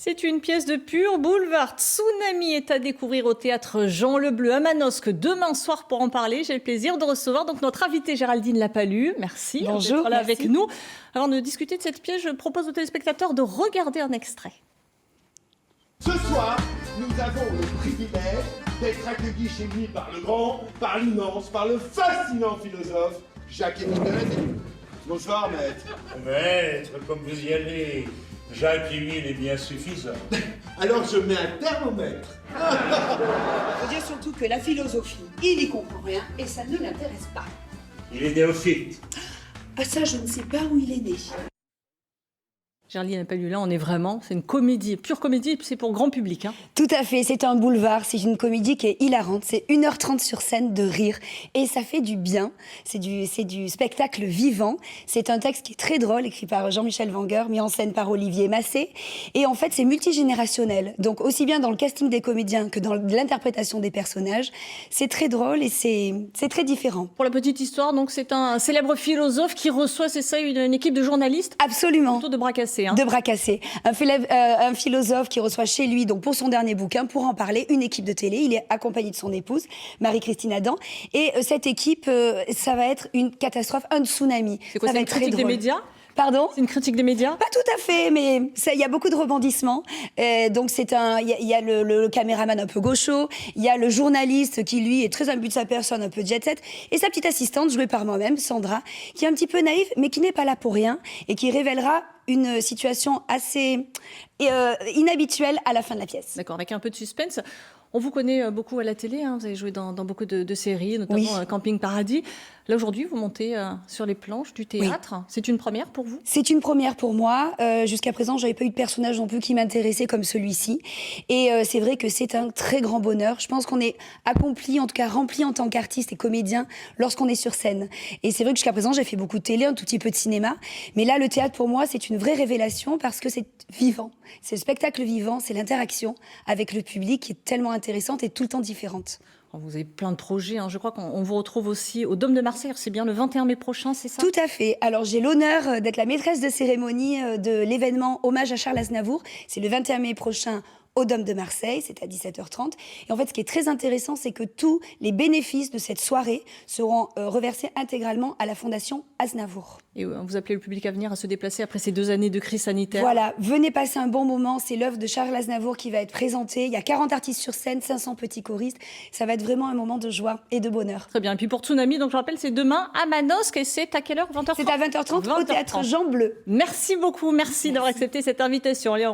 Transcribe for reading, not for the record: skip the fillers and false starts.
C'est une pièce de pur boulevard. Tsunami est à découvrir au théâtre Jean Lebleu à Manosque demain soir. Pour en parler, j'ai le plaisir de recevoir donc notre invitée Géraldine Lapalus. Merci d'être là avec nous. Avant de discuter de cette pièce, je propose aux téléspectateurs de regarder un extrait. Ce soir, nous avons le privilège d'être accueillis chez lui par le grand, par l'immense, par le fascinant philosophe Jacques-Émile Delanoë. Bonsoir, maître. Maître, comme vous y allez, Jacques-Émile est bien suffisant. Alors je mets un thermomètre. Il faut dire surtout que la philosophie, il n'y comprend rien et ça ne l'intéresse pas. Il est néophyte. Ah ça, je ne sais pas où il est né. Géraldine Lapalus, là, on est vraiment, c'est une comédie, pure comédie, c'est pour grand public. Tout à fait, c'est un boulevard, c'est une comédie qui est hilarante, c'est 1h30 sur scène de rire et ça fait du bien, c'est du spectacle vivant, c'est un texte qui est très drôle, écrit par Jean-Michel Wenger, mis en scène par Olivier Massé et en fait c'est multigénérationnel, donc aussi bien dans le casting des comédiens que dans l'interprétation des personnages, c'est très drôle et c'est très différent. Pour la petite histoire, donc c'est un célèbre philosophe qui reçoit, c'est ça, une équipe de journalistes? Absolument. Plutôt de bras cassés. De bras cassés. Un philosophe qui reçoit chez lui, donc pour son dernier bouquin, pour en parler, une équipe de télé. Il est accompagné de son épouse, Marie-Christine Adam. Et cette équipe, ça va être une catastrophe, un tsunami. C'est quoi, ça c'est va une être très critique des drôle. médias? Pardon? C'est une critique des médias? Pas tout à fait, mais il y a beaucoup de rebondissements. Donc il y a le caméraman un peu gaucho, il y a le journaliste qui lui est très imbu de sa personne, un peu jet set, et sa petite assistante jouée par moi-même, Sandra, qui est un petit peu naïve, mais qui n'est pas là pour rien et qui révélera une situation assez inhabituelle à la fin de la pièce. D'accord, avec un peu de suspense. On vous connaît beaucoup à la télé, hein, vous avez joué dans beaucoup de séries, notamment Oui. Camping Paradis. Là, aujourd'hui, vous montez sur les planches du théâtre. Oui. C'est une première pour vous? C'est une première pour moi. Jusqu'à présent, je n'avais pas eu de personnage non plus qui m'intéressait comme celui-ci. Et c'est vrai que c'est un très grand bonheur. Je pense qu'on est accompli, en tout cas rempli en tant qu'artiste et comédien lorsqu'on est sur scène. Et c'est vrai que jusqu'à présent, j'ai fait beaucoup de télé, un tout petit peu de cinéma. Mais là, le théâtre, pour moi, c'est une vraie révélation parce que c'est vivant. C'est le spectacle vivant, c'est l'interaction avec le public qui est tellement intéressante et tout le temps différente. Vous avez plein de projets, hein. Je crois qu'on vous retrouve aussi au Dôme de Marseille, c'est bien le 21 mai prochain, c'est ça? Tout à fait. Alors j'ai l'honneur d'être la maîtresse de cérémonie de l'événement Hommage à Charles Aznavour. C'est le 21 mai prochain au Dôme de Marseille, c'est à 17h30. Et en fait, ce qui est très intéressant, c'est que tous les bénéfices de cette soirée seront reversés intégralement à la Fondation Aznavour. Et vous appelez le public à venir à se déplacer après ces 2 années de crise sanitaire? Voilà, venez passer un bon moment. C'est l'œuvre de Charles Aznavour qui va être présentée. Il y a 40 artistes sur scène, 500 petits choristes. Ça va être vraiment un moment de joie et de bonheur. Très bien. Et puis pour Tsunami, donc je rappelle, c'est demain à Manosque et c'est à quelle heure? 20h30? C'est à 20h30 au Théâtre Jean Bleu. Merci beaucoup, merci d'avoir accepté cette invitation. Allez,